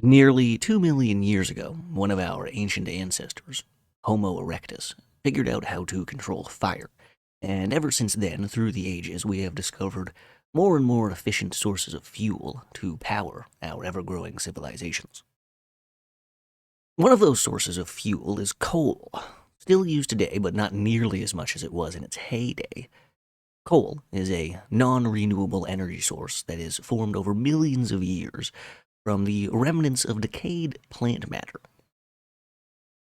Nearly 2 million years ago, one of our ancient ancestors, Homo erectus, figured out how to control fire. And ever since then, through the ages, we have discovered more and more efficient sources of fuel to power our ever growing civilizations. One of those sources of fuel is coal, still used today, but not nearly as much as it was in its heyday. Coal is a non renewable energy source that is formed over millions of years from the remnants of decayed plant matter.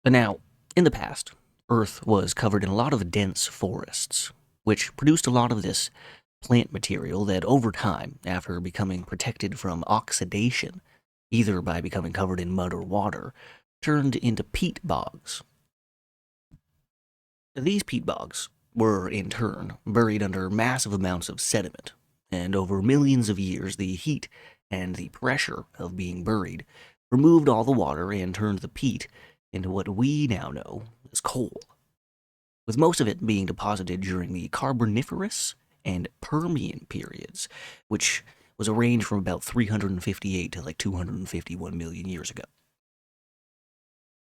But now, in the past, Earth was covered in a lot of dense forests, which produced a lot of this plant material that over time, after becoming protected from oxidation, either by becoming covered in mud or water, turned into peat bogs. These peat bogs were, in turn, buried under massive amounts of sediment, and over millions of years, the heat and the pressure of being buried removed all the water and turned the peat into what we now know as coal, with most of it being deposited during the Carboniferous and Permian periods, which was a range from about 358 to like 251 million years ago.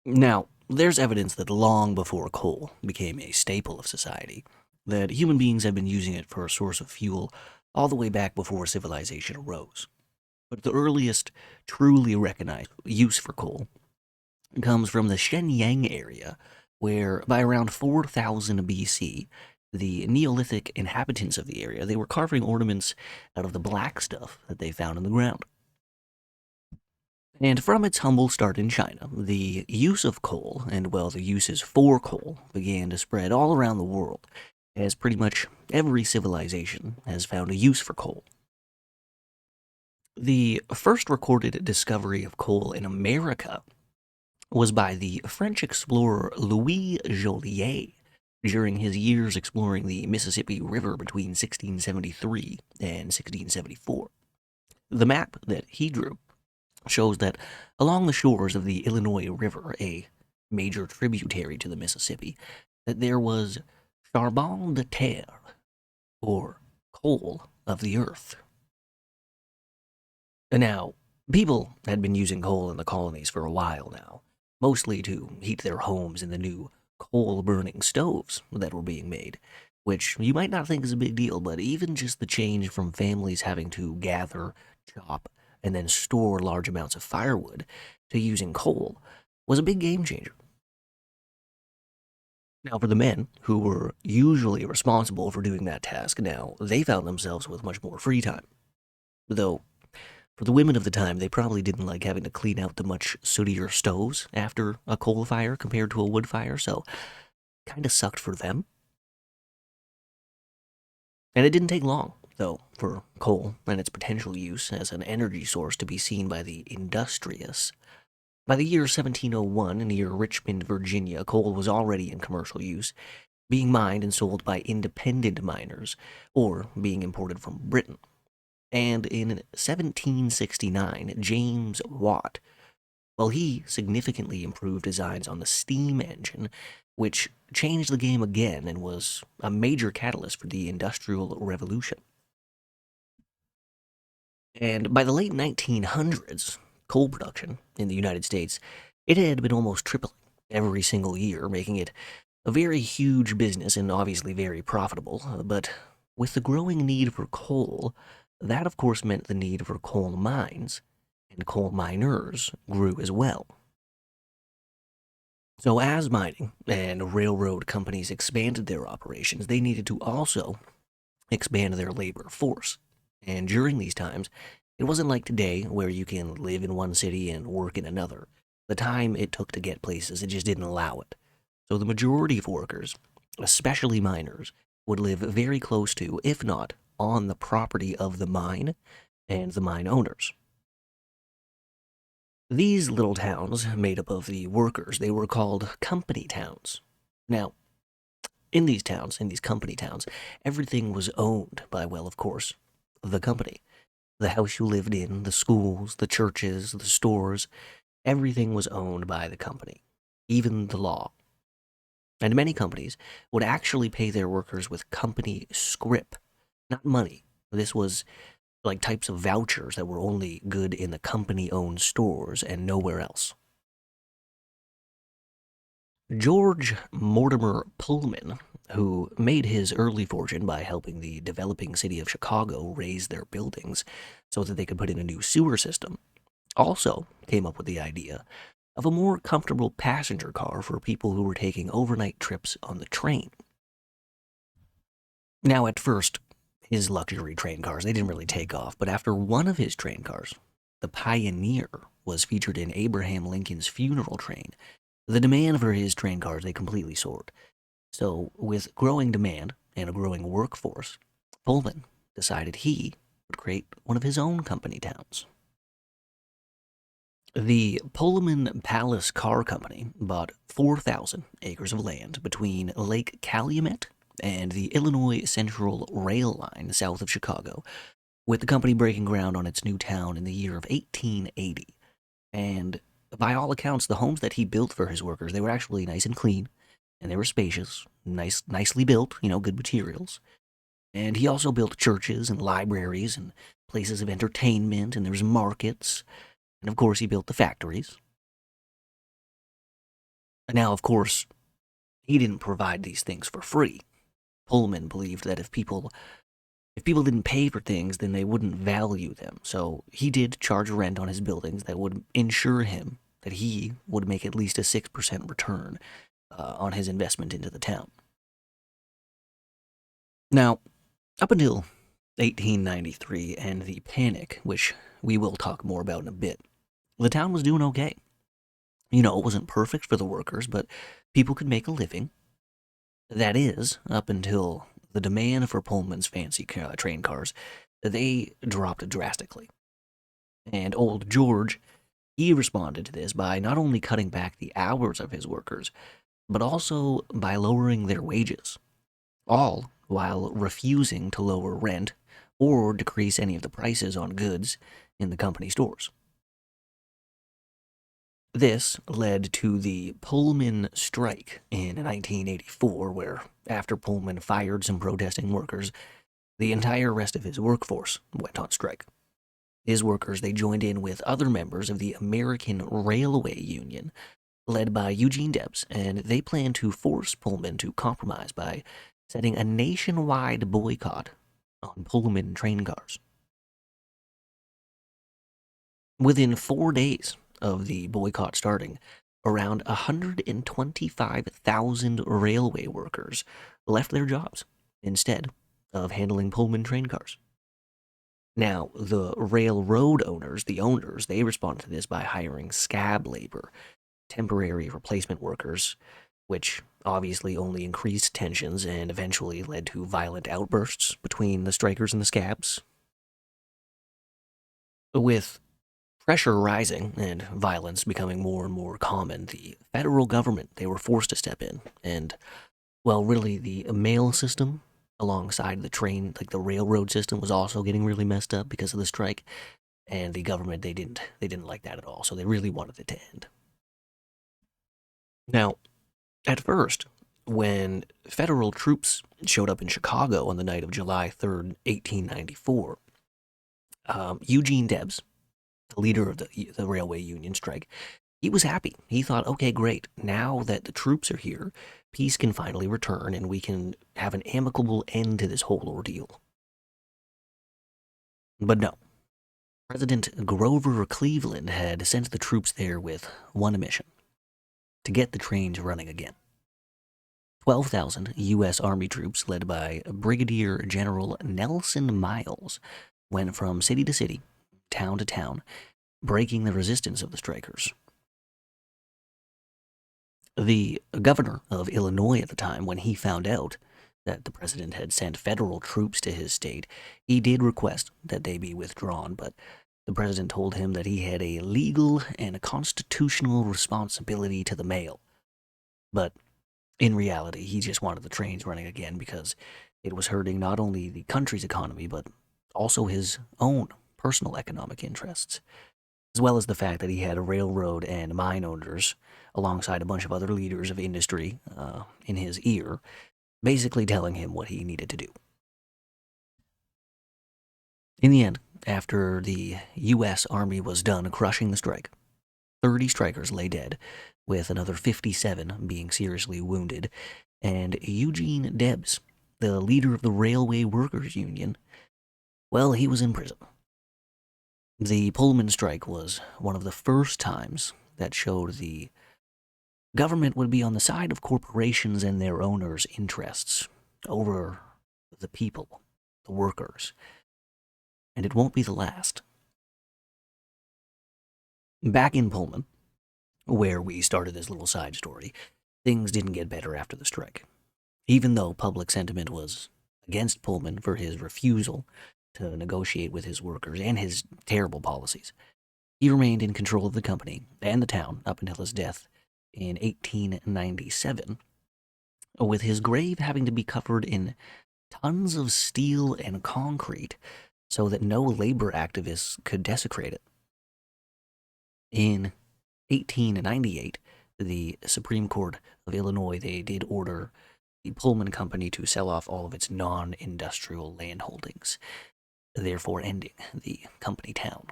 Now, there's evidence that long before coal became a staple of society, that human beings have been using it for a source of fuel all the way back before civilization arose. But the earliest truly recognized use for coal comes from the Shenyang area, where by around 4000 BC, the Neolithic inhabitants of the area, they were carving ornaments out of the black stuff that they found in the ground. And from its humble start in China, the use of coal, and well, the uses for coal, began to spread all around the world, as pretty much every civilization has found a use for coal. The first recorded discovery of coal in America was by the French explorer Louis Joliet during his years exploring the Mississippi River between 1673 and 1674. The map that he drew shows that along the shores of the Illinois River, a major tributary to the Mississippi, that there was charbon de terre, or coal of the earth. And now, people had been using coal in the colonies for a while now, mostly to heat their homes in the new coal-burning stoves that were being made, which you might not think is a big deal, but even just the change from families having to gather, chop, and then store large amounts of firewood to using coal was a big game changer. Now, for the men who were usually responsible for doing that task, now they found themselves with much more free time. Though, for the women of the time, they probably didn't like having to clean out the much sootier stoves after a coal fire compared to a wood fire, so kinda sucked for them. And it didn't take long, though, for coal and its potential use as an energy source to be seen by the industrious. By the year 1701, near Richmond, Virginia, coal was already in commercial use, being mined and sold by independent miners, or being imported from Britain. And in 1769, James Watt, well, he significantly improved designs on the steam engine, which changed the game again and was a major catalyst for the Industrial Revolution. And by the late 1900s, coal production in the United States, it had been almost tripling every single year, making it a very huge business and obviously very profitable. But with the growing need for coal, that of course meant the need for coal mines, and coal miners grew as well. So, as mining and railroad companies expanded their operations, they needed to also expand their labor force. And during these times, it wasn't like today where you can live in one city and work in another. The time it took to get places, it just didn't allow it. So the majority of workers, especially miners, would live very close to, if not on the property of the mine and the mine owners. These little towns, made up of the workers, they were called company towns. Now, in these towns, in these company towns, everything was owned by, well, of course, the company. The house you lived in, the schools, the churches, the stores, everything was owned by the company, even the law. And many companies would actually pay their workers with company scrip, not money. This was like types of vouchers that were only good in the company-owned stores and nowhere else. George Mortimer Pullman, who made his early fortune by helping the developing city of Chicago raise their buildings so that they could put in a new sewer system, also came up with the idea of a more comfortable passenger car for people who were taking overnight trips on the train. Now, at first, his luxury train cars, they didn't really take off, but after one of his train cars, the Pioneer, was featured in Abraham Lincoln's funeral train, the demand for his train cars, they completely soared. So, with growing demand and a growing workforce, Pullman decided he would create one of his own company towns. The Pullman Palace Car Company bought 4,000 acres of land between Lake Calumet and the Illinois Central Rail Line south of Chicago, with the company breaking ground on its new town in the year of 1880. And by all accounts, the homes that he built for his workers, they were actually nice and clean, and they were spacious, nicely built, good materials. And he also built churches and libraries and places of entertainment, and there was markets, and of course he built the factories. Now, of course, he didn't provide these things for free. Pullman believed that if people didn't pay for things, then they wouldn't value them. So he did charge rent on his buildings that would ensure him that he would make at least a 6% return on his investment into the town. Now, up until 1893 and the panic, which we will talk more about in a bit, the town was doing okay. It wasn't perfect for the workers, but people could make a living. That is, up until the demand for Pullman's fancy train cars, they dropped drastically. And old George, he responded to this by not only cutting back the hours of his workers, but also by lowering their wages, all while refusing to lower rent or decrease any of the prices on goods in the company stores. This led to the Pullman strike in 1984, where, after Pullman fired some protesting workers, the entire rest of his workforce went on strike. His workers, they joined in with other members of the American Railway Union, led by Eugene Debs, and they planned to force Pullman to compromise by setting a nationwide boycott on Pullman train cars. Within 4 days of the boycott starting, around 125,000 railway workers left their jobs instead of handling Pullman train cars. Now, the railroad owners, they responded to this by hiring scab labor, temporary replacement workers, which obviously only increased tensions and eventually led to violent outbursts between the strikers and the scabs. With pressure rising and violence becoming more and more common, the federal government, they were forced to step in. And, well, really, the mail system alongside the train, like the railroad system, was also getting really messed up because of the strike. And the government, they didn't like that at all, so they really wanted it to end. Now, at first, when federal troops showed up in Chicago on the night of July 3rd, 1894, Eugene Debs, the leader of the railway union strike, he was happy. He thought, okay, great. Now that the troops are here, peace can finally return and we can have an amicable end to this whole ordeal. But no. President Grover Cleveland had sent the troops there with one mission: to get the trains running again. 12,000 U.S. Army troops, led by Brigadier General Nelson Miles, went from city to city, town to town, breaking the resistance of the strikers. The governor of Illinois at the time, when he found out that the president had sent federal troops to his state, he did request that they be withdrawn, but the president told him that he had a legal and a constitutional responsibility to the mail. But in reality, he just wanted the trains running again because it was hurting not only the country's economy, but also his own personal economic interests, as well as the fact that he had a railroad and mine owners alongside a bunch of other leaders of industry in his ear, basically telling him what he needed to do. In the end, after the U.S. Army was done crushing the strike, 30 strikers lay dead, with another 57 being seriously wounded, and Eugene Debs, the leader of the Railway Workers Union, well, he was in prison. The Pullman strike was one of the first times that showed the government would be on the side of corporations and their owners' interests over the people, the workers. And it won't be the last. Back in Pullman, where we started this little side story, things didn't get better after the strike. Even though public sentiment was against Pullman for his refusal to negotiate with his workers and his terrible policies, he remained in control of the company and the town up until his death in 1897, with his grave having to be covered in tons of steel and concrete so that no labor activists could desecrate it. In 1898, the Supreme Court of Illinois, they did order the Pullman Company to sell off all of its non-industrial land holdings, therefore ending the company town.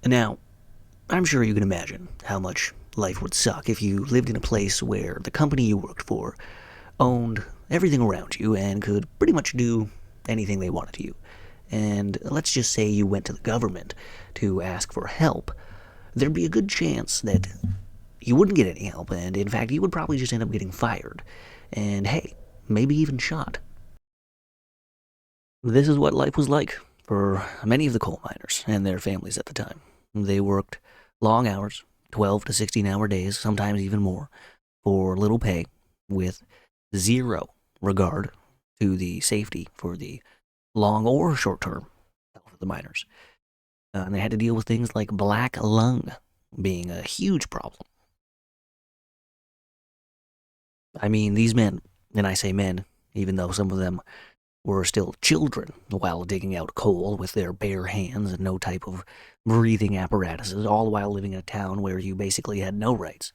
Now, I'm sure you can imagine how much life would suck if you lived in a place where the company you worked for owned everything around you and could pretty much do anything they wanted to you. And let's just say you went to the government to ask for help. There'd be a good chance that you wouldn't get any help, and in fact, you would probably just end up getting fired. And hey, maybe even shot. This is what life was like for many of the coal miners and their families at the time. They worked long hours, 12 to 16-hour days, sometimes even more, for little pay, with zero regard to the safety for the long or short-term health of the miners. And they had to deal with things like black lung being a huge problem. I mean, these men, and I say men, even though some of them were still children while digging out coal with their bare hands and no type of breathing apparatuses, all while living in a town where you basically had no rights.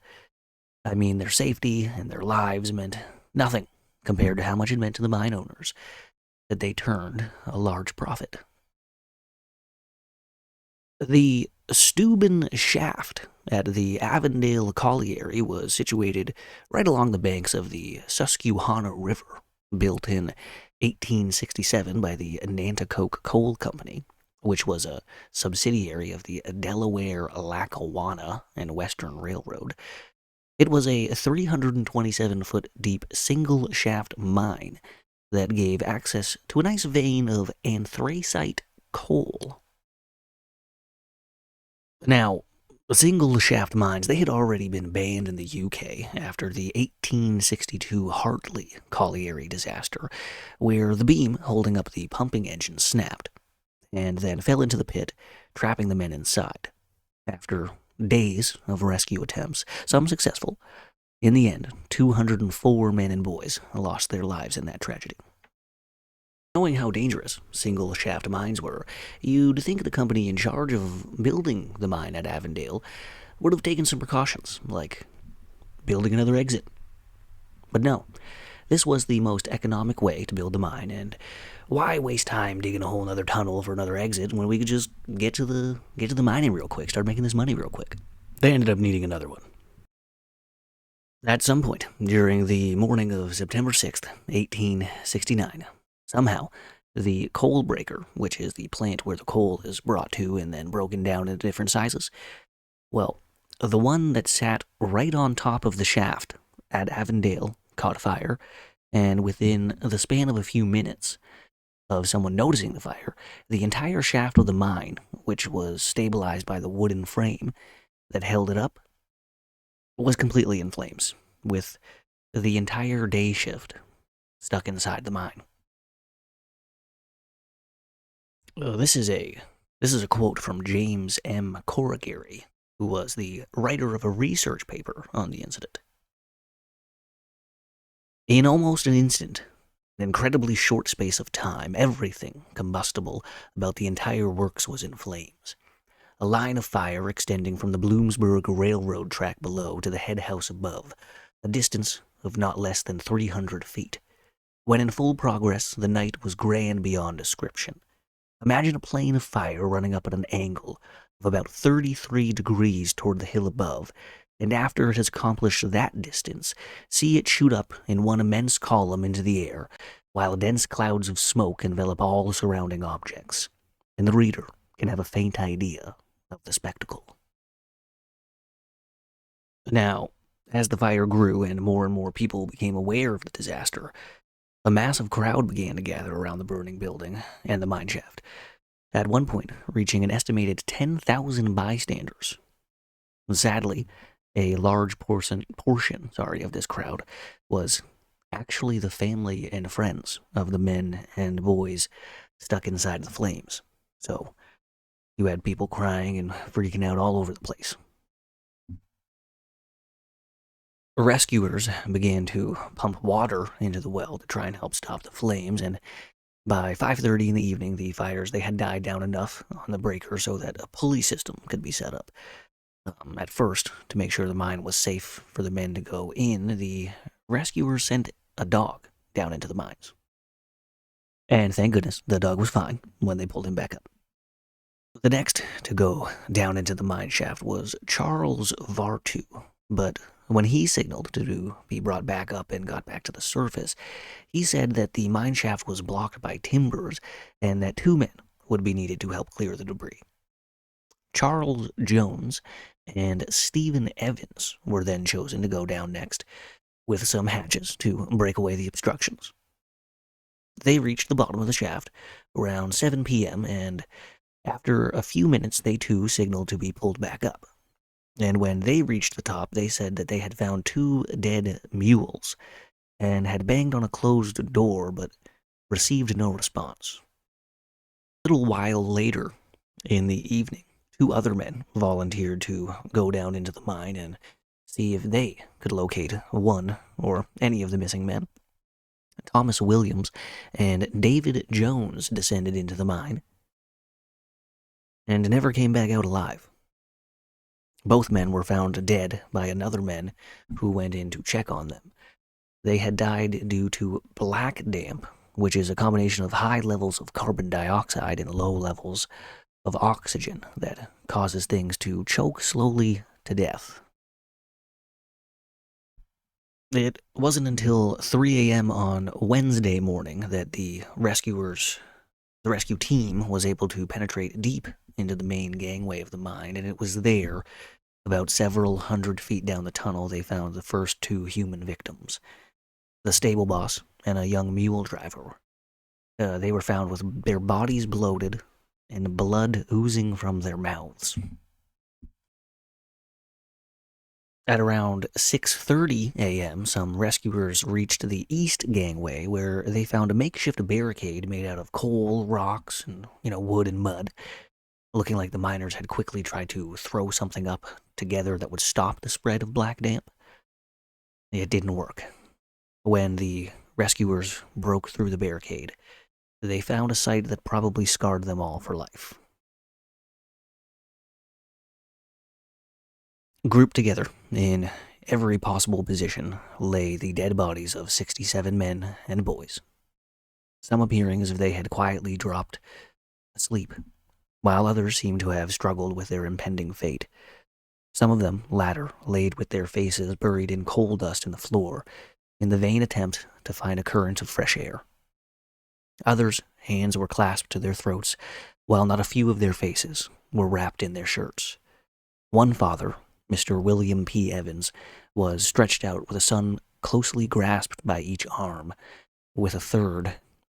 I mean, their safety and their lives meant nothing compared to how much it meant to the mine owners that they turned a large profit. The Steuben shaft at the Avondale Colliery was situated right along the banks of the Susquehanna River, built in 1867 by the Nanticoke Coal Company, which was a subsidiary of the Delaware, Lackawanna, and Western Railroad. It was a 327-foot deep single-shaft mine that gave access to a nice vein of anthracite coal. Now, single-shaft mines, they had already been banned in the UK after the 1862 Hartley colliery disaster, where the beam holding up the pumping engine snapped, and then fell into the pit, trapping the men inside. After days of rescue attempts, some successful, in the end, 204 men and boys lost their lives in that tragedy. Knowing how dangerous single-shaft mines were, you'd think the company in charge of building the mine at Avondale would have taken some precautions, like building another exit. But no, this was the most economic way to build the mine, and why waste time digging a whole other tunnel for another exit when we could just get to the mining real quick, start making this money real quick? They ended up needing another one. At some point during the morning of September 6th, 1869, somehow, the coal breaker, which is the plant where the coal is brought to and then broken down into different sizes, well, the one that sat right on top of the shaft at Avondale caught fire, and within the span of a few minutes of someone noticing the fire, the entire shaft of the mine, which was stabilized by the wooden frame that held it up, was completely in flames, with the entire day shift stuck inside the mine. This is a quote from James M. Corrigan, who was the writer of a research paper on the incident. In almost an instant, an incredibly short space of time, everything combustible about the entire works was in flames. A line of fire extending from the Bloomsburg Railroad track below to the head house above, a distance of not less than 300 feet. When in full progress, the night was grand beyond description. Imagine a plane of fire running up at an angle of about 33 degrees toward the hill above, and after it has accomplished that distance, see it shoot up in one immense column into the air, while dense clouds of smoke envelop all surrounding objects, and the reader can have a faint idea of the spectacle. Now, as the fire grew and more people became aware of the disaster, a massive crowd began to gather around the burning building and the mine shaft, at one point reaching an estimated 10,000 bystanders. Sadly, a large portion of this crowd was actually the family and friends of the men and boys stuck inside the flames. So you had people crying and freaking out all over the place. Rescuers began to pump water into the well to try and help stop the flames, and by 5:30 in the evening, the fires they had died down enough on the breaker so that a pulley system could be set up. At first, to make sure the mine was safe for the men to go in, the rescuers sent a dog down into the mines. And thank goodness, the dog was fine when they pulled him back up. The next to go down into the mine shaft was Charles Vartu, but when he signaled to be brought back up and got back to the surface, he said that the mine shaft was blocked by timbers and that 2 men would be needed to help clear the debris. Charles Jones and Stephen Evans were then chosen to go down next with some hatches to break away the obstructions. They reached the bottom of the shaft around 7 p.m., and after a few minutes, they too signaled to be pulled back up. And when they reached the top, they said that they had found 2 dead mules and had banged on a closed door but received no response. A little while later in the evening, 2 other men volunteered to go down into the mine and see if they could locate one or any of the missing men. Thomas Williams and David Jones descended into the mine and never came back out alive. Both men were found dead by another man who went in to check on them. They had died due to black damp, which is a combination of high levels of carbon dioxide and low levels of oxygen that causes things to choke slowly to death. It wasn't until 3 a.m. on Wednesday morning that the rescue team was able to penetrate deep into the main gangway of the mine, and it was there, about several hundred feet down the tunnel, they found the first 2 human victims, the stable boss and a young mule driver. They were found with their bodies bloated and blood oozing from their mouths. At around 6:30 a.m., some rescuers reached the east gangway where they found a makeshift barricade made out of coal, rocks, and, wood and mud, looking like the miners had quickly tried to throw something up together that would stop the spread of black damp. It didn't work. When the rescuers broke through the barricade, they found a sight that probably scarred them all for life. Grouped together in every possible position lay the dead bodies of 67 men and boys, some appearing as if they had quietly dropped asleep, while others seemed to have struggled with their impending fate. Some of them, latter, laid with their faces buried in coal dust in the floor, in the vain attempt to find a current of fresh air. Others' hands were clasped to their throats, while not a few of their faces were wrapped in their shirts. One father, Mr. William P. Evans, was stretched out with a son closely grasped by each arm, with a third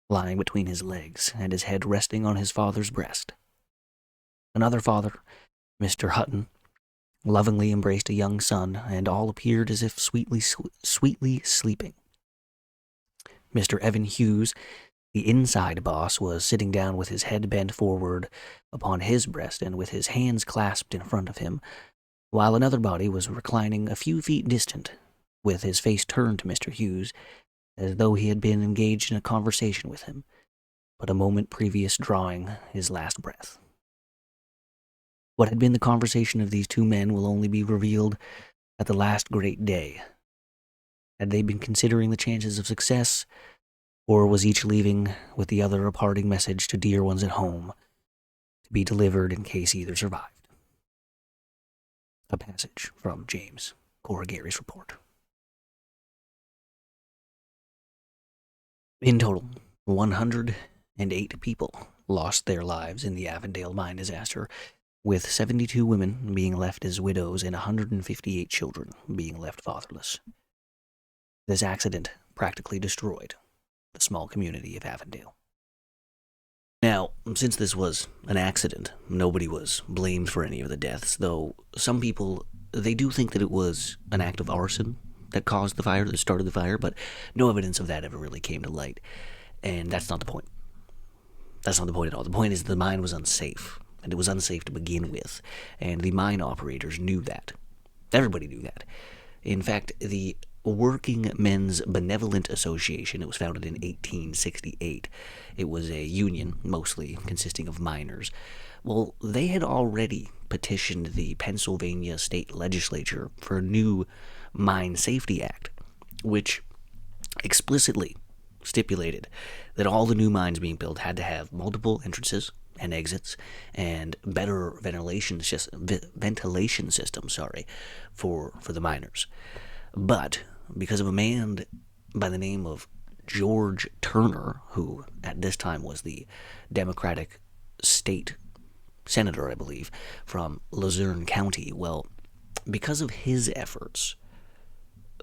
lying between his legs and his head resting on his father's breast. Another father, Mr. Hutton, lovingly embraced a young son, and all appeared as if sweetly sleeping. Mr. Evan Hughes, the inside boss, was sitting down with his head bent forward upon his breast and with his hands clasped in front of him, while another body was reclining a few feet distant, with his face turned to Mr. Hughes, as though he had been engaged in a conversation with him, but a moment previous drawing his last breath. What had been the conversation of these 2 men will only be revealed at the last great day. Had they been considering the chances of success, Or was each leaving with the other a parting message to dear ones at home to be delivered in case either survived? A passage from James Corrigary's report. In total, 108 people lost their lives in the Avondale mine disaster, with 72 women being left as widows and 158 children being left fatherless. This accident practically destroyed the small community of Avondale. Now, since this was an accident, nobody was blamed for any of the deaths, though some people, they do think that it was an act of arson that caused the fire, that started the fire, but no evidence of that ever really came to light. And that's not the point. That's not the point at all. The point is the mine was unsafe, and it was unsafe to begin with, and the mine operators knew that. Everybody knew that. In fact, the Working Men's Benevolent Association, it was founded in 1868. It was a union, mostly consisting of miners. Well, they had already petitioned the Pennsylvania state legislature for a new Mine Safety Act, which explicitly stipulated that all the new mines being built had to have multiple entrances and exits and better ventilation systems, for the miners. But because of a man by the name of George Turner, who at this time was the Democratic state senator, I believe, from Luzerne County, well, because of his efforts,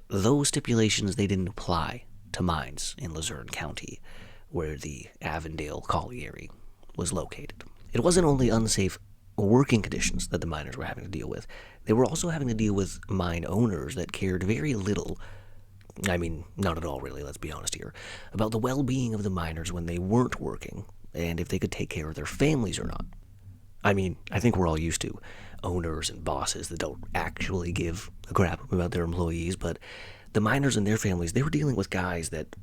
those stipulations, they didn't apply to mines in Luzerne County, where the Avondale Colliery was located. It wasn't only unsafe working conditions that the miners were having to deal with, they were also having to deal with mine owners that cared very little, I mean, not at all really, let's be honest here, about the well-being of the miners when they weren't working, and if they could take care of their families or not. I mean, I think we're all used to owners and bosses that don't actually give a crap about their employees, but the miners and their families, they were dealing with guys that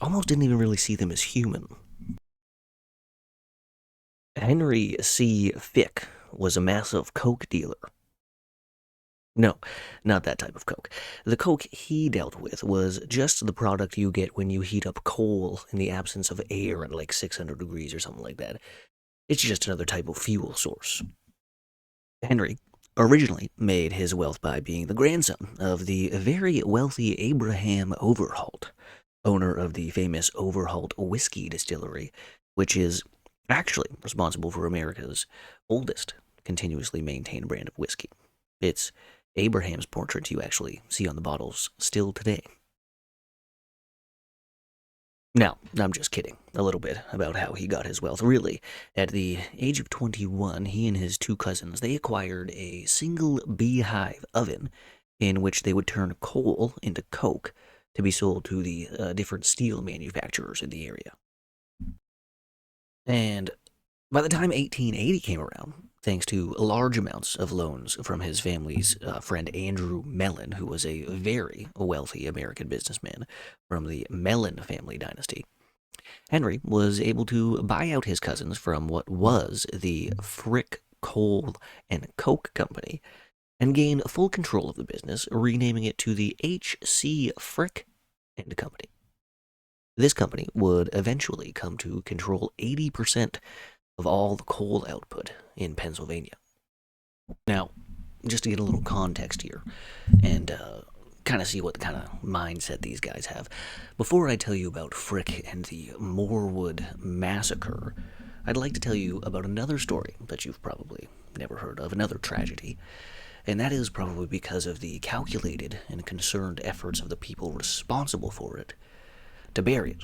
almost didn't even really see them as human. Henry C. Fick was a massive coke dealer. No, not that type of coke. The coke he dealt with was just the product you get when you heat up coal in the absence of air at like 600 degrees or something like that. It's just another type of fuel source. Henry originally made his wealth by being the grandson of the very wealthy Abraham Overholt, owner of the famous Overholt whiskey distillery, which is actually responsible for America's oldest continuously maintained brand of whiskey. It's Abraham's portrait you actually see on the bottles still today. Now, I'm just kidding a little bit about how he got his wealth. Really, at the age of 21, he and his two cousins, they acquired a single beehive oven in which they would turn coal into coke to be sold to the different steel manufacturers in the area. And by the time 1880 came around, thanks to large amounts of loans from his family's friend Andrew Mellon, who was a very wealthy American businessman from the Mellon family dynasty, Henry was able to buy out his cousins from what was the Frick Coal and Coke Company and gain full control of the business, renaming it to the H.C. Frick and Company. This company would eventually come to control 80% of all the coal output in Pennsylvania. Now, just to get a little context here, and kind of see what kind of mindset these guys have, before I tell you about Frick and the Morewood Massacre, I'd like to tell you about another story that you've probably never heard of, another tragedy, and that is probably because of the calculated and concerned efforts of the people responsible for it to bury it,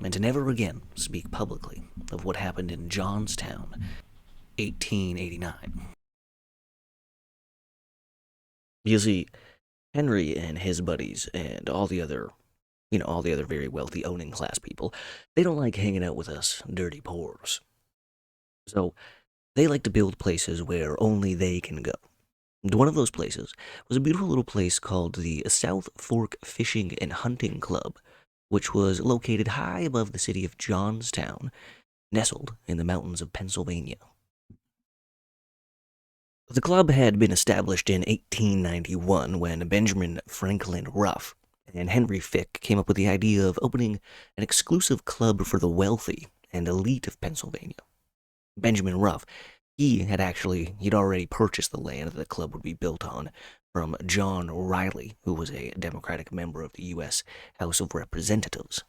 and to never again speak publicly of what happened in Johnstown, 1889. You see, Henry and his buddies and all the other very wealthy owning class people, they don't like hanging out with us dirty poors. So they like to build places where only they can go. And one of those places was a beautiful little place called the South Fork Fishing and Hunting Club, which was located high above the city of Johnstown, nestled in the mountains of Pennsylvania. The club had been established in 1891 when Benjamin Franklin Ruff and Henry Fick came up with the idea of opening an exclusive club for the wealthy and elite of Pennsylvania. Benjamin Ruff, he'd already purchased the land that the club would be built on from John Riley, who was a Democratic member of the U.S. House of Representatives.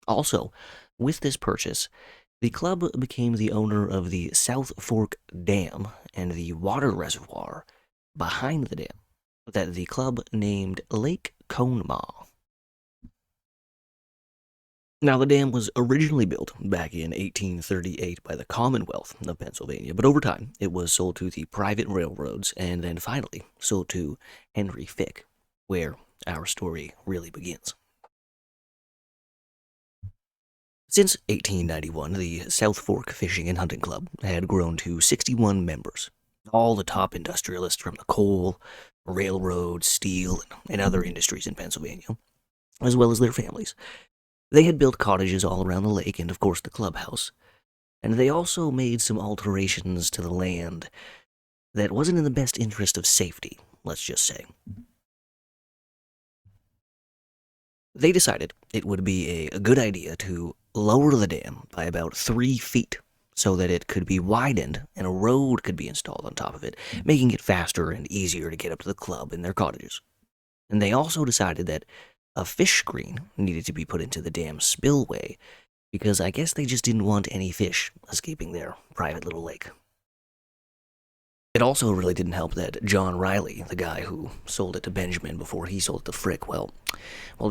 Also, with this purchase, the club became the owner of the South Fork Dam and the water reservoir behind the dam that the club named Lake Conemaugh. Now, the dam was originally built back in 1838 by the Commonwealth of Pennsylvania, but over time it was sold to the private railroads and then finally sold to Henry Fick, where our story really begins. Since 1891, the South Fork Fishing and Hunting Club had grown to 61 members, all the top industrialists from the coal, railroad, steel, and other industries in Pennsylvania, as well as their families. They had built cottages all around the lake and, of course, the clubhouse. And they also made some alterations to the land that wasn't in the best interest of safety, let's just say. They decided it would be a good idea to lower the dam by about 3 feet so that it could be widened and a road could be installed on top of it, making it faster and easier to get up to the club and their cottages. And they also decided that a fish screen needed to be put into the dam spillway because I guess they just didn't want any fish escaping their private little lake. It also really didn't help that John Riley, the guy who sold it to Benjamin before he sold it to Frick, well,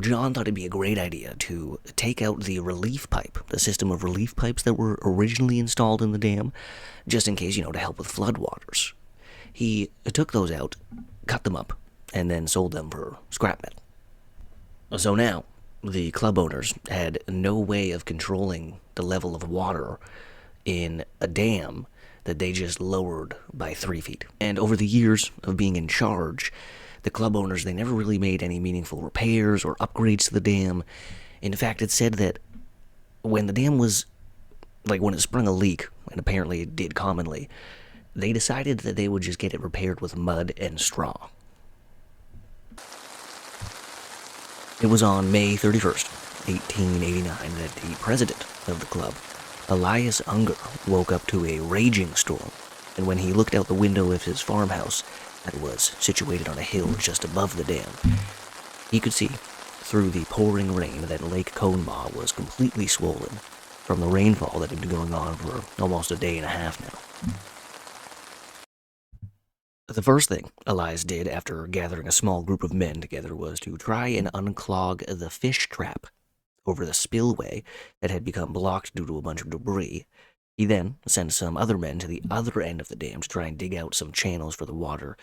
John thought it'd be a great idea to take out the relief pipe, the system of relief pipes that were originally installed in the dam, just in case, to help with floodwaters. He took those out, cut them up, and then sold them for scrap metal. So now, the club owners had no way of controlling the level of water in a dam that they just lowered by 3 feet. And over the years of being in charge, the club owners, they never really made any meaningful repairs or upgrades to the dam. In fact, it said that when the dam was, when it sprung a leak, and apparently it did commonly, they decided that they would just get it repaired with mud and straw. It was on May 31st, 1889, that the president of the club, Elias Unger, woke up to a raging storm, and when he looked out the window of his farmhouse that was situated on a hill just above the dam, he could see through the pouring rain that Lake Conemaugh was completely swollen from the rainfall that had been going on for almost a day and a half now. The first thing Elias did after gathering a small group of men together was to try and unclog the fish trap over the spillway that had become blocked due to a bunch of debris. He then sent some other men to the other end of the dam to try and dig out some channels for the water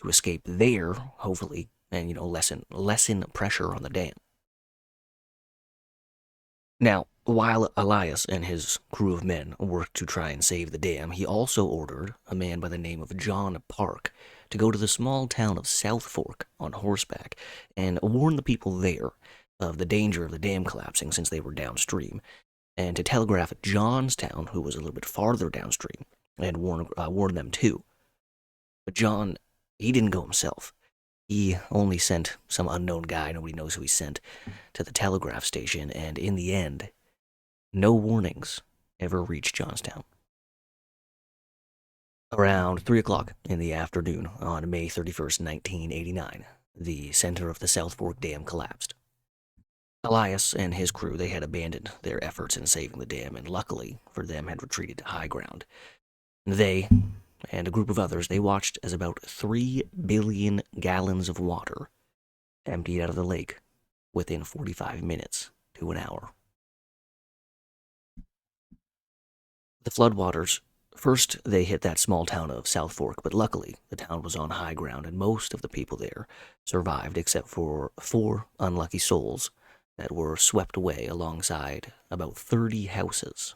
to escape there, hopefully, and, lessen pressure on the dam. Now, while Elias and his crew of men worked to try and save the dam, he also ordered a man by the name of John Park to go to the small town of South Fork on horseback and warn the people there of the danger of the dam collapsing since they were downstream, and to telegraph at Johnstown, who was a little bit farther downstream, and warn them too. But John, he didn't go himself. He only sent some unknown guy, nobody knows who he sent, to the telegraph station, and in the end, no warnings ever reached Johnstown. Around 3 o'clock in the afternoon on May 31st, 1989, the center of the South Fork Dam collapsed. Elias and his crew, they had abandoned their efforts in saving the dam, and luckily for them had retreated to high ground. They and a group of others, they watched as about 3 billion gallons of water emptied out of the lake within 45 minutes to an hour. The floodwaters, first they hit that small town of South Fork, but luckily the town was on high ground and most of the people there survived except for 4 unlucky souls that were swept away alongside about 30 houses.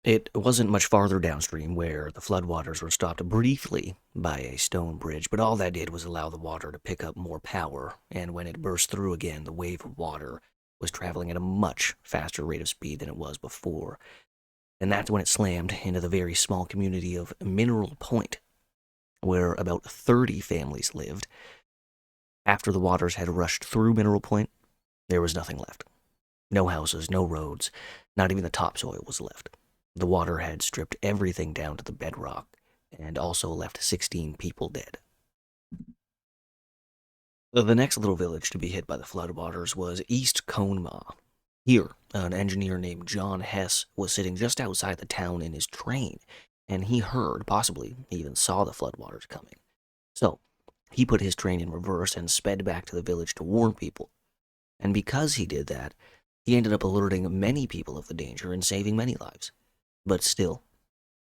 It wasn't much farther downstream where the floodwaters were stopped briefly by a stone bridge, but all that did was allow the water to pick up more power, and when it burst through again, the wave of water was traveling at a much faster rate of speed than it was before. And that's when it slammed into the very small community of Mineral Point, where about 30 families lived. After the waters had rushed through Mineral Point, there was nothing left. No houses, no roads, not even the topsoil was left. The water had stripped everything down to the bedrock and also left 16 people dead. The next little village to be hit by the floodwaters was East Conemaugh. Here, an engineer named John Hess was sitting just outside the town in his train, and he heard, possibly even saw the floodwaters coming. So, he put his train in reverse and sped back to the village to warn people. And because he did that, he ended up alerting many people of the danger and saving many lives. But still,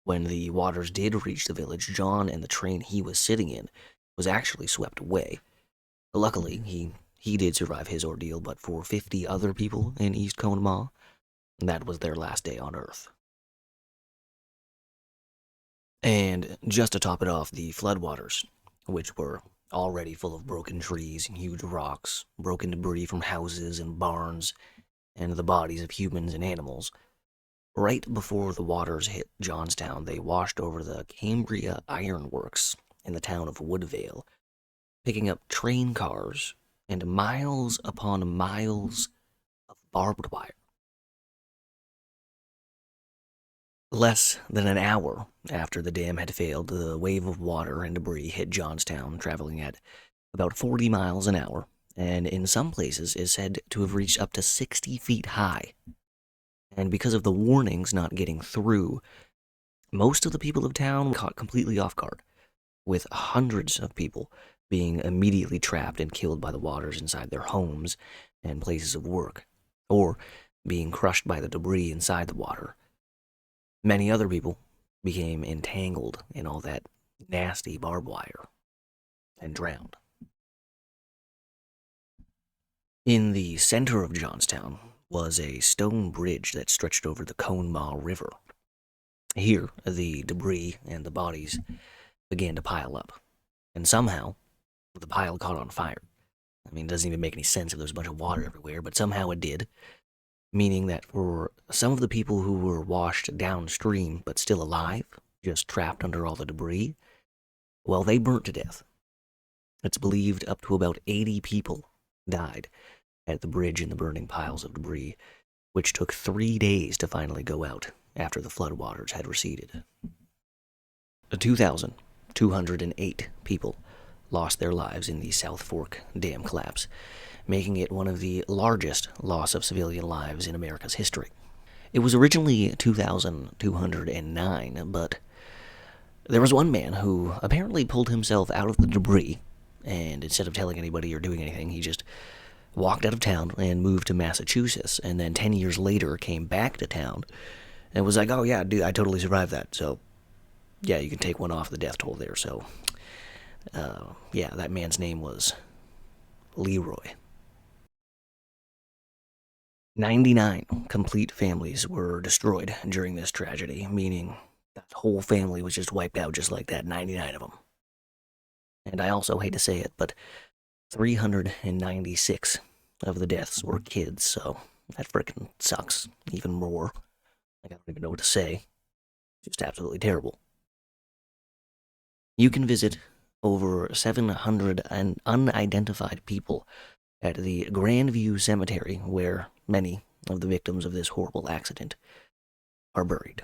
when the waters did reach the village, John and the train he was sitting in was actually swept away. Luckily, he did survive his ordeal, but for 50 other people in East Conemaugh, that was their last day on Earth. And just to top it off, the floodwaters, which were already full of broken trees and huge rocks, broken debris from houses and barns, and the bodies of humans and animals, right before the waters hit Johnstown, they washed over the Cambria Iron Works in the town of Woodvale, picking up train cars and miles upon miles of barbed wire. Less than an hour after the dam had failed, the wave of water and debris hit Johnstown, traveling at about 40 miles an hour, and in some places is said to have reached up to 60 feet high. And because of the warnings not getting through, most of the people of town were caught completely off guard, with hundreds of people being immediately trapped and killed by the waters inside their homes and places of work, or being crushed by the debris inside the water. Many other people became entangled in all that nasty barbed wire and drowned. In the center of Johnstown was a stone bridge that stretched over the Conemaugh River. Here, the debris and the bodies began to pile up, and somehow the pile caught on fire. I mean, it doesn't even make any sense if there's a bunch of water everywhere, but somehow it did, meaning that for some of the people who were washed downstream but still alive, just trapped under all the debris, well, they burnt to death. It's believed up to about 80 people died at the bridge in the burning piles of debris, which took 3 days to finally go out after the floodwaters had receded. 2,208 people lost their lives in the South Fork Dam collapse, making it one of the largest loss of civilian lives in America's history. It was originally 2,209, but there was one man who apparently pulled himself out of the debris, and instead of telling anybody or doing anything, he just walked out of town and moved to Massachusetts, and then 10 years later came back to town and was like, oh yeah, dude, I totally survived that, so yeah, you can take one off the death toll there. So yeah, that man's name was Leroy. 99 complete families were destroyed during this tragedy, meaning that whole family was just wiped out just like that, 99 of them. And I also hate to say it, but 396 of the deaths were kids, so that frickin' sucks even more. Like, I don't even know what to say. Just absolutely terrible. You can visit over 700 unidentified people at the Grandview Cemetery, where many of the victims of this horrible accident are buried.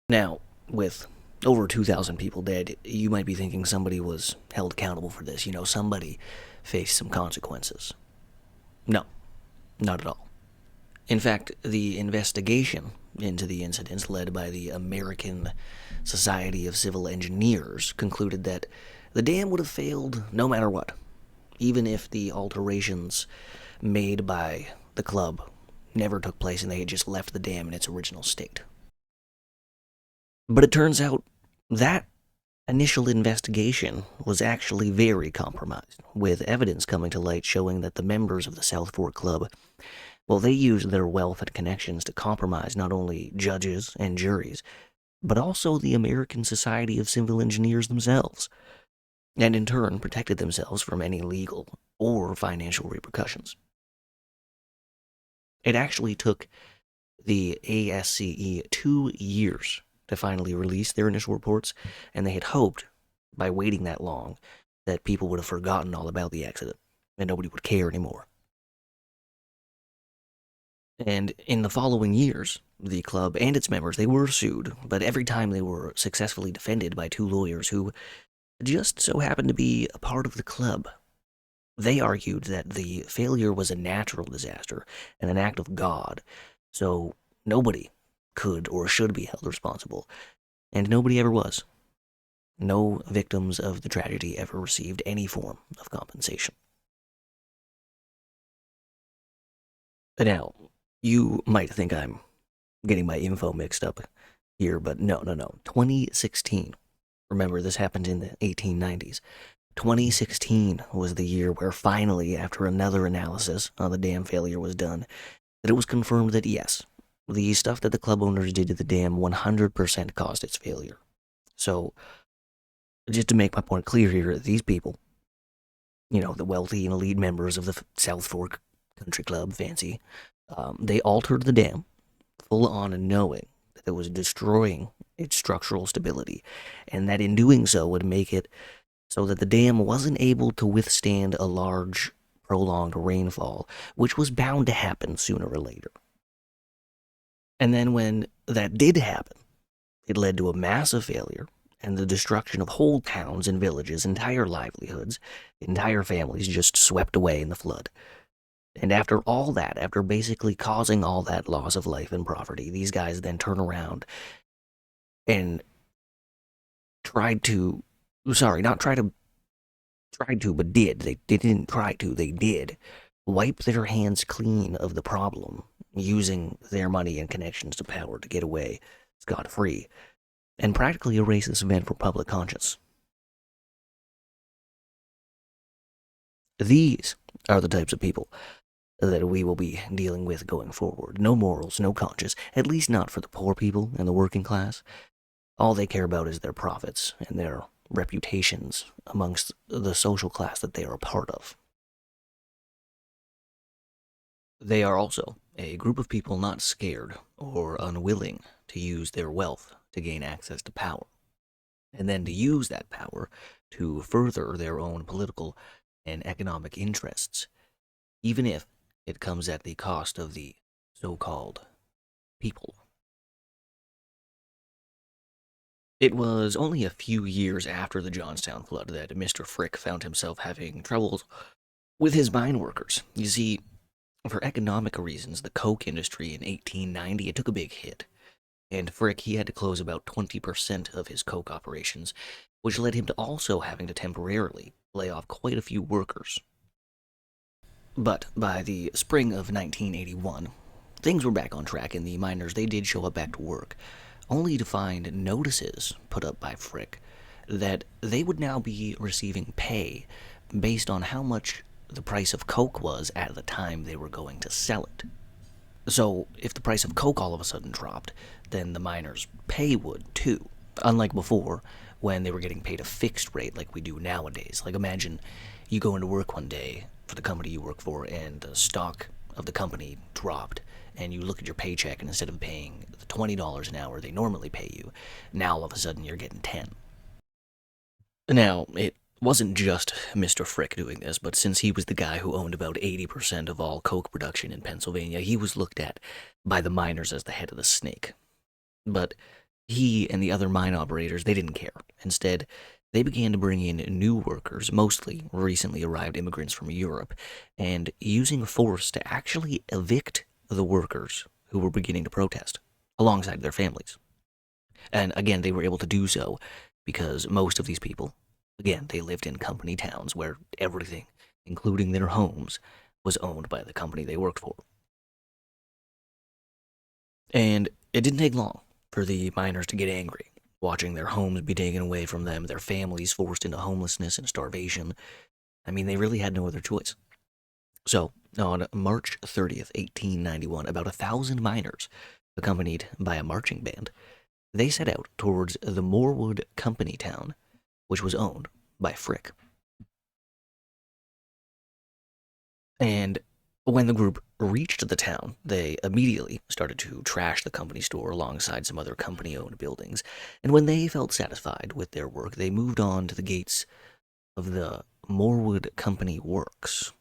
Now, with over 2,000 people dead, you might be thinking somebody was held accountable for this. You know, somebody faced some consequences. No, not at all. In fact, the investigation into the incidents led by the American Society of Civil Engineers concluded that the dam would have failed no matter what, even if the alterations made by the club never took place and they had just left the dam in its original state. But it turns out that initial investigation was actually very compromised, with evidence coming to light showing that the members of the South Fork Club, well, they used their wealth and connections to compromise not only judges and juries, but also the American Society of Civil Engineers themselves, and in turn protected themselves from any legal or financial repercussions. It actually took the ASCE 2 years to finally release their initial reports, and they had hoped, by waiting that long, that people would have forgotten all about the accident and nobody would care anymore. And in the following years, the club and its members, they were sued, but every time they were successfully defended by two lawyers who just so happened to be a part of the club. They argued that the failure was a natural disaster and an act of God, so nobody could or should be held responsible, and nobody ever was. No victims of the tragedy ever received any form of compensation. Now, you might think I'm getting my info mixed up here, but no. 2016. Remember, this happened in the 1890s. 2016 was the year where finally, after another analysis on the dam failure was done, that it was confirmed that yes, the stuff that the club owners did to the dam 100% caused its failure. So, just to make my point clear here, these people, the wealthy and elite members of the South Fork Country Club, fancy, they altered the dam full on knowing that it was destroying its structural stability, and that in doing so would make it so that the dam wasn't able to withstand a large, prolonged rainfall, which was bound to happen sooner or later. And then when that did happen, it led to a massive failure and the destruction of whole towns and villages, entire livelihoods, entire families just swept away in the flood. And after all that, after basically causing all that loss of life and property, these guys then turn around and they didn't try to, they did wipe their hands clean of the problem, using their money and connections to power to get away scot-free, and practically erase this event from public conscience. These are the types of people that we will be dealing with going forward. No morals, no conscience, at least not for the poor people and the working class. All they care about is their profits and their reputations amongst the social class that they are a part of. They are also a group of people not scared or unwilling to use their wealth to gain access to power, and then to use that power to further their own political and economic interests, even if it comes at the cost of the so-called people. It was only a few years after the Johnstown flood that Mr. Frick found himself having troubles with his mine workers. You see, for economic reasons, the coke industry in 1890, it took a big hit. And Frick, he had to close about 20% of his coke operations, which led him to also having to temporarily lay off quite a few workers. But by the spring of 1981, things were back on track and the miners, they did show up back to work, only to find notices put up by Frick that they would now be receiving pay based on how much the price of coke was at the time they were going to sell it. So if the price of coke all of a sudden dropped, then the miners' pay would too. Unlike before, when they were getting paid a fixed rate like we do nowadays. Like imagine you go into work one day for the company you work for and the stock of the company dropped, and you look at your paycheck, and instead of paying the $20 an hour they normally pay you, now all of a sudden you're getting 10. Now, it wasn't just Mr. Frick doing this, but since he was the guy who owned about 80% of all coke production in Pennsylvania, he was looked at by the miners as the head of the snake. But he and the other mine operators, they didn't care. Instead, they began to bring in new workers, mostly recently arrived immigrants from Europe, and using force to actually evict the workers who were beginning to protest, alongside their families. And again, they were able to do so because most of these people, again, they lived in company towns where everything, including their homes, was owned by the company they worked for. And it didn't take long for the miners to get angry, watching their homes be taken away from them, their families forced into homelessness and starvation. I mean, they really had no other choice. So, on March 30th, 1891, about 1,000 miners, accompanied by a marching band, they set out towards the Morewood Company Town, which was owned by Frick. And when the group reached the town, they immediately started to trash the company store alongside some other company-owned buildings, and when they felt satisfied with their work, they moved on to the gates of the Morwood Company Works.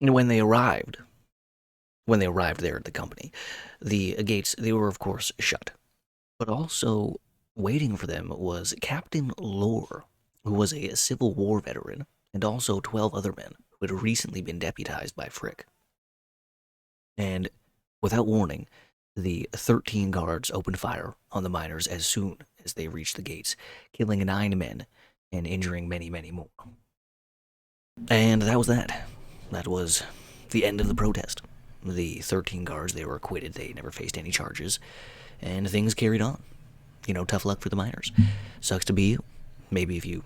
And when they arrived there at the company, the gates, they were of course shut. But also waiting for them was Captain Lore, who was a Civil War veteran, and also 12 other men who had recently been deputized by Frick. And without warning, the 13 guards opened fire on the miners as soon as they reached the gates, killing 9 men and injuring many, many more. And that was that. That was the end of the protest. The 13 guards, they were acquitted. They never faced any charges, and things carried on. Tough luck for the miners. Sucks to be you. Maybe if you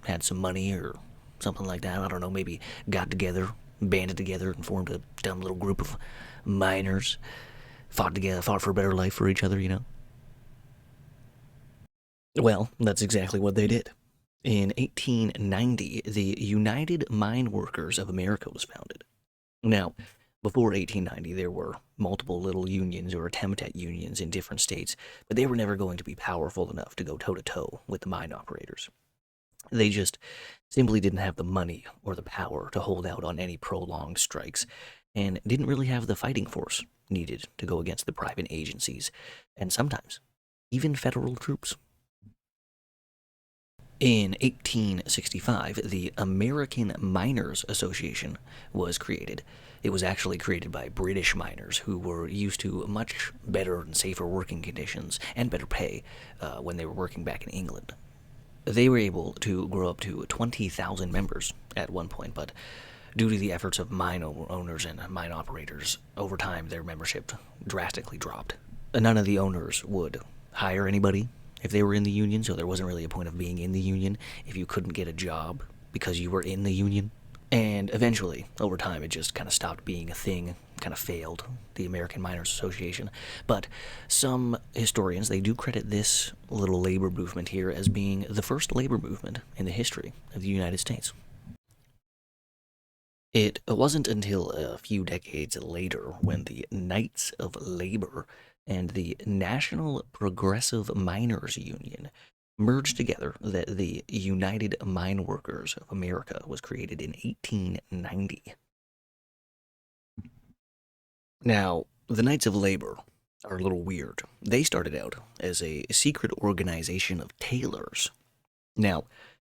had some money or something like that, I don't know, maybe got together, banded together, and formed a dumb little group of miners, fought for a better life for each other, Well, that's exactly what they did. In 1890, the United Mine Workers of America was founded. Now, before 1890, there were multiple little unions or attempt at unions in different states, but they were never going to be powerful enough to go toe to toe with the mine operators. They just simply didn't have the money or the power to hold out on any prolonged strikes, and didn't really have the fighting force needed to go against the private agencies, and sometimes even federal troops. In 1865, the American Miners Association was created. It was actually created by British miners who were used to much better and safer working conditions and better pay when they were working back in England. They were able to grow up to 20,000 members at one point, but due to the efforts of mine owners and mine operators, over time their membership drastically dropped. None of the owners would hire anybody if they were in the union, so there wasn't really a point of being in the union if you couldn't get a job because you were in the union. And eventually, over time, it just kind of stopped being a thing, kind of failed, the American Miners Association. But some historians, they do credit this little labor movement here as being the first labor movement in the history of the United States. It wasn't until a few decades later when the Knights of Labor and the National Progressive Miners Union merged together that the United Mine Workers of America was created in 1890. Now, the Knights of Labor are a little weird. They started out as a secret organization of tailors. Now,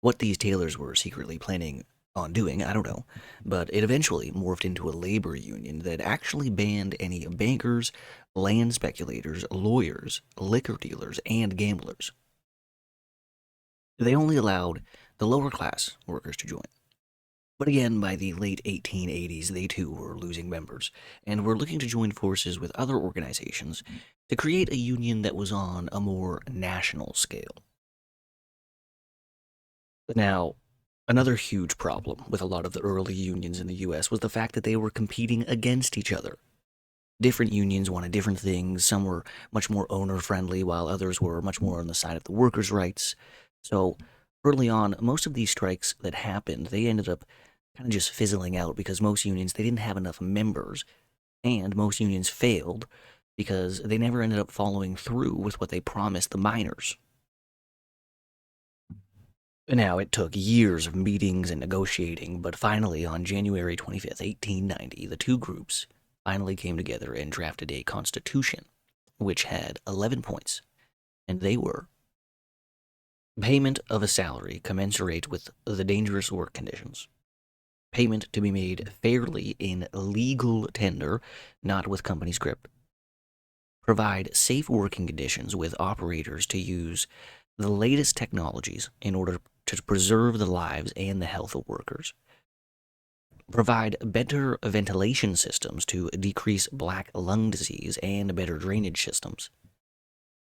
what these tailors were secretly planning on doing, I don't know, but it eventually morphed into a labor union that actually banned any bankers, land speculators, lawyers, liquor dealers, and gamblers. They only allowed the lower class workers to join. But again, by the late 1880s, they too were losing members, and were looking to join forces with other organizations to create a union that was on a more national scale. Now, another huge problem with a lot of the early unions in the US was the fact that they were competing against each other. Different unions wanted different things. Some were much more owner-friendly, while others were much more on the side of the workers' rights. So early on, most of these strikes that happened, they ended up kind of just fizzling out because most unions, they didn't have enough members, and most unions failed because they never ended up following through with what they promised the miners. Now, it took years of meetings and negotiating, but finally, on January 25th, 1890, the two groups finally came together and drafted a constitution, which had 11 points, and they were: payment of a salary commensurate with the dangerous work conditions, payment to be made fairly in legal tender, not with company scrip, provide safe working conditions with operators to use the latest technologies in order to preserve the lives and the health of workers, provide better ventilation systems to decrease black lung disease and better drainage systems,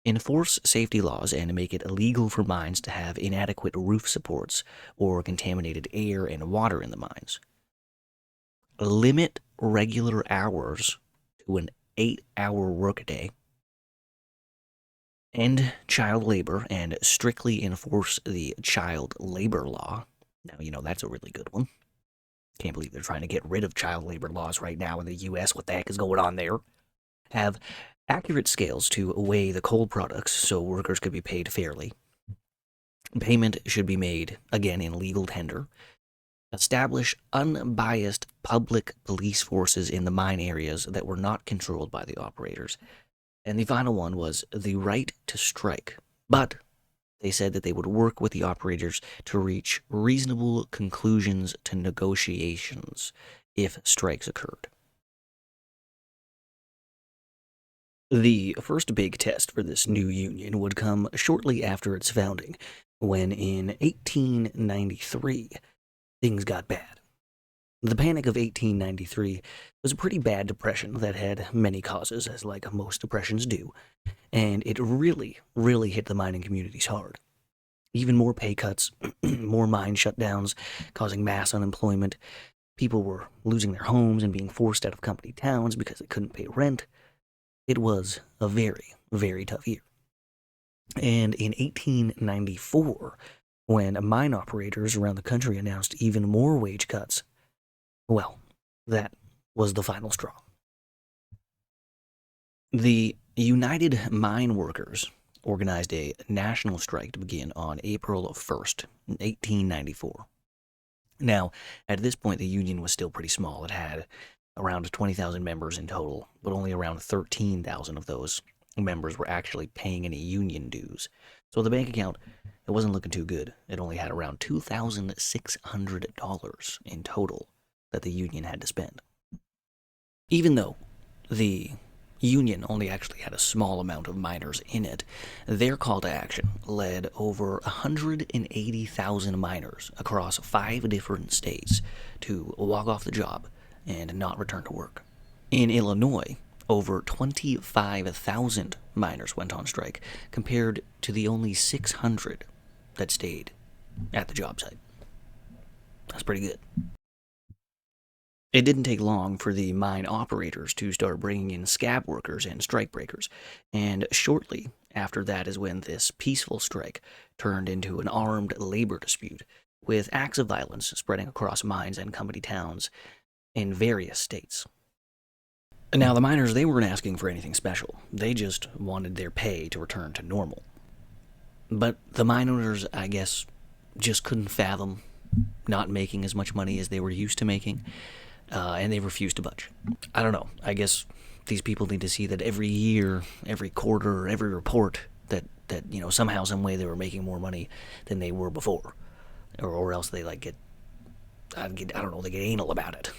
enforce safety laws and make it illegal for mines to have inadequate roof supports or contaminated air and water in the mines, limit regular hours to an 8-hour workday, end child labor and strictly enforce the child labor law. Now, that's a really good one. Can't believe they're trying to get rid of child labor laws right now in the US. What the heck is going on there? Have accurate scales to weigh the coal products so workers could be paid fairly. Payment should be made, again, in legal tender. Establish unbiased public police forces in the mine areas that were not controlled by the operators. And the final one was the right to strike. But they said that they would work with the operators to reach reasonable conclusions to negotiations if strikes occurred. The first big test for this new union would come shortly after its founding, when in 1893, things got bad. The Panic of 1893 was a pretty bad depression that had many causes, as like most depressions do, and it really, really hit the mining communities hard. Even more pay cuts, more mine shutdowns, causing mass unemployment. People were losing their homes and being forced out of company towns because they couldn't pay rent. It was a very, very tough year. And in 1894, when mine operators around the country announced even more wage cuts, well, that was the final straw. The United Mine Workers organized a national strike to begin on April 1st, 1894. Now, at this point, the union was still pretty small. It had around 20,000 members in total, but only around 13,000 of those members were actually paying any union dues. So the bank account, it wasn't looking too good. It only had around $2,600 in total that the union had to spend. Even though the union only actually had a small amount of miners in it, their call to action led over 180,000 miners across 5 different states to walk off the job and not return to work. In Illinois, over 25,000 miners went on strike, compared to the only 600 that stayed at the job site. That's pretty good. It didn't take long for the mine operators to start bringing in scab workers and strike breakers, and shortly after that is when this peaceful strike turned into an armed labor dispute, with acts of violence spreading across mines and company towns in various states. Now, the miners, they weren't asking for anything special. They just wanted their pay to return to normal. But the mine owners, I guess, just couldn't fathom not making as much money as they were used to making, and they refused to budge. I don't know. I guess these people need to see that every year, every quarter, every report that somehow, some way they were making more money than they were before, or else they get I don't know, they get anal about it.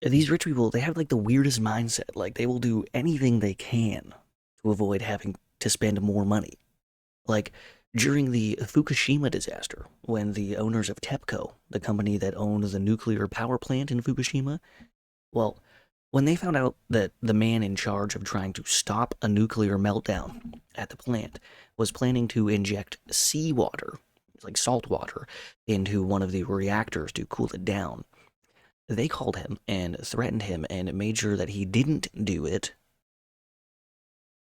These rich people, they have the weirdest mindset. They will do anything they can to avoid having to spend more money. During the Fukushima disaster, when the owners of TEPCO, the company that owned the nuclear power plant in Fukushima, well, when they found out that the man in charge of trying to stop a nuclear meltdown at the plant was planning to inject seawater, salt water, into one of the reactors to cool it down, they called him and threatened him and made sure that he didn't do it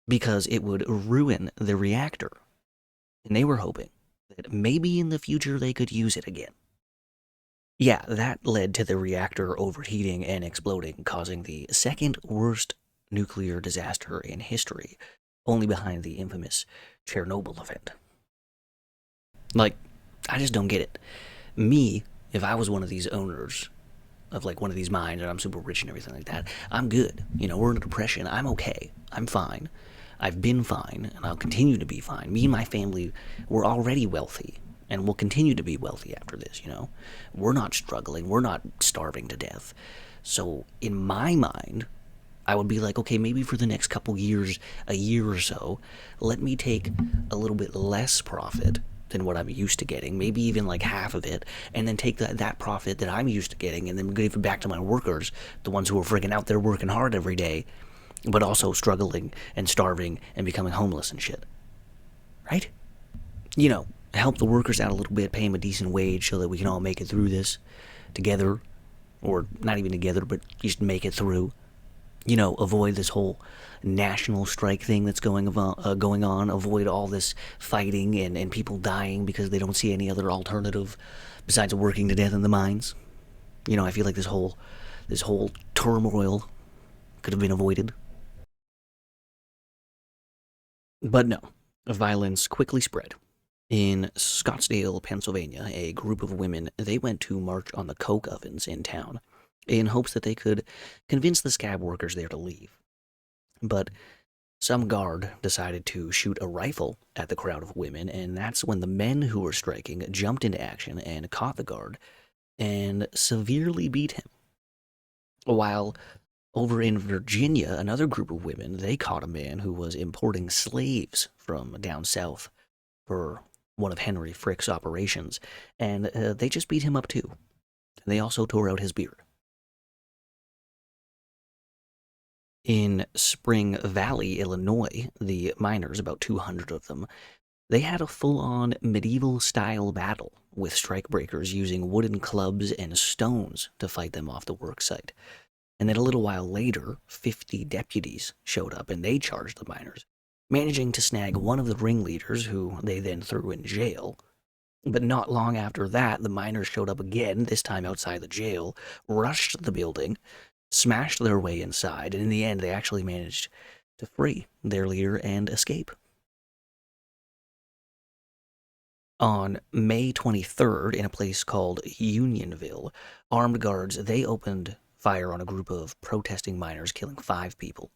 because it would ruin the reactor. And they were hoping that maybe in the future they could use it again. Yeah, that led to the reactor overheating and exploding, causing the second worst nuclear disaster in history, only behind the infamous Chernobyl event. I just don't get it. Me, if I was one of these owners of one of these mines and I'm super rich and everything like that, I'm good. We're in a depression. I'm okay. I'm fine. I've been fine, and I'll continue to be fine. Me and my family, we're already wealthy, and we'll continue to be wealthy after this, We're not struggling. We're not starving to death. So, in my mind, I would be okay, maybe for the next couple years, a year or so, let me take a little bit less profit than what I'm used to getting, maybe even half of it, and then take that profit that I'm used to getting and then give it back to my workers, the ones who are friggin' out there working hard every day, but also struggling and starving and becoming homeless and shit. Right? Help the workers out a little bit, pay them a decent wage so that we can all make it through this together, or not even together, but just make it through. Avoid this whole national strike thing that's going on, avoid all this fighting and people dying because they don't see any other alternative besides working to death in the mines. I feel like this whole turmoil could have been avoided. But no, Violence quickly spread. In Scottsdale, Pennsylvania, a group of women, they went to march on the coke ovens in town in hopes that they could convince the scab workers there to leave. But some guard decided to shoot a rifle at the crowd of women, and that's when the men who were striking jumped into action and caught the guard and severely beat him. While over in Virginia, another group of women, they caught a man who was importing slaves from down south for one of Henry Frick's operations, and they just beat him up too. They also tore out his beard. In Spring Valley, Illinois, the miners, about 200 of them, they had a full-on medieval-style battle with strikebreakers using wooden clubs and stones to fight them off the worksite. And then a little while later, 50 deputies showed up and they charged the miners, managing to snag one of the ringleaders, who they then threw in jail. But not long after that, the miners showed up again, this time outside the jail, rushed the building, smashed their way inside, and in the end, they actually managed to free their leader and escape. On May 23rd, in a place called Unionville, armed guards, they opened fire on a group of protesting miners, killing 5 people.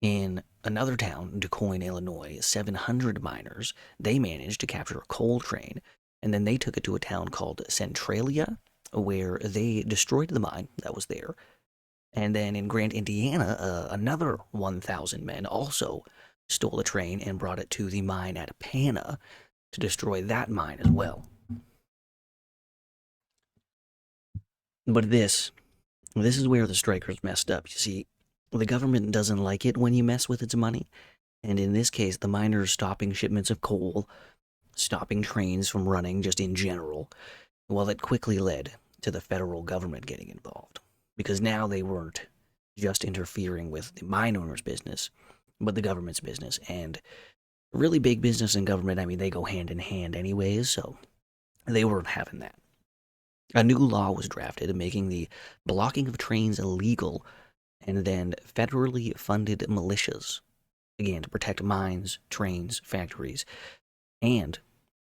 In another town, DuQuoin, Illinois, 700 miners, they managed to capture a coal train, and then they took it to a town called Centralia, where they destroyed the mine that was there. And then in Grant, Indiana, another 1,000 men also stole a train and brought it to the mine at Pana to destroy that mine as well. But this is where the strikers messed up. You see, the government doesn't like it when you mess with its money, and in this case, the miners stopping shipments of coal, stopping trains from running just in general, well, it quickly led to the federal government getting involved, because now they weren't just interfering with the mine owner's business, but the government's business. And really big business and government, I mean, they go hand in hand anyways, so they weren't having that. A new law was drafted making the blocking of trains illegal, and then federally funded militias began to protect mines, trains, factories, and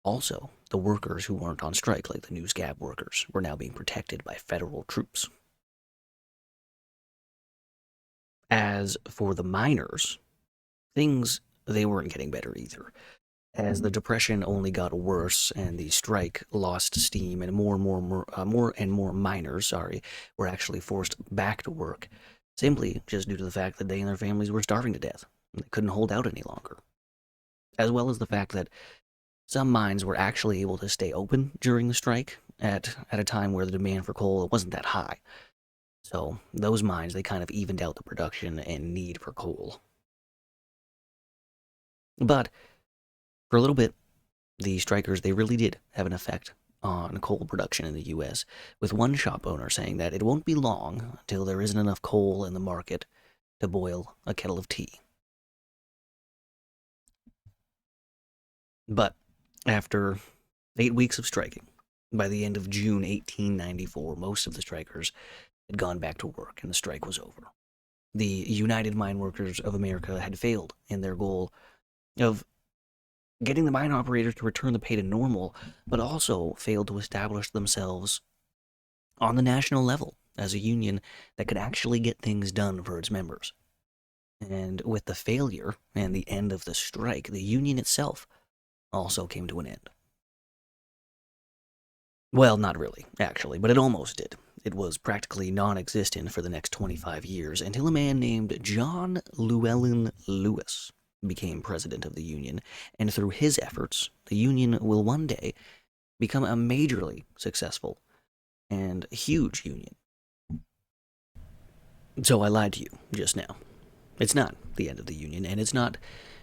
also the workers who weren't on strike, like the new scab workers, were now being protected by federal troops. As for the miners, things, they weren't getting better either. As the depression only got worse and the strike lost steam, and more and more miners, were actually forced back to work, simply just due to the fact that they and their families were starving to death. They couldn't hold out any longer. As well as the fact that some mines were actually able to stay open during the strike at a time where the demand for coal wasn't that high. So those mines, they kind of evened out the production and need for coal. But for a little bit, the strikers, they really did have an effect on coal production in the U.S., with one shop owner saying that it won't be long until there isn't enough coal in the market to boil a kettle of tea. But after 8 weeks of striking, by the end of June 1894, most of the strikers had gone back to work and the strike was over. The United Mine Workers of America had failed in their goal of getting the mine operators to return the pay to normal, but also failed to establish themselves on the national level as a union that could actually get things done for its members. And with the failure and the end of the strike, the union itself also came to an end. Well, not really, actually, but it almost did. It was practically non-existent for the next 25 years until a man named John Llewellyn Lewis became president of the union, and through his efforts, the union will one day become a majorly successful and huge union. So I lied to you just now. It's not the end of the union, and it's not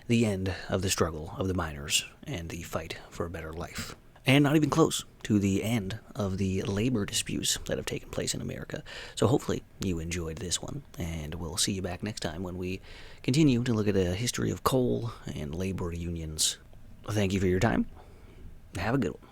the end of the struggle of the miners and the fight for a better life. And not even close to the end of the labor disputes that have taken place in America. So hopefully you enjoyed this one, and we'll see you back next time when we continue to look at a history of coal and labor unions. Thank you for your time. Have a good one.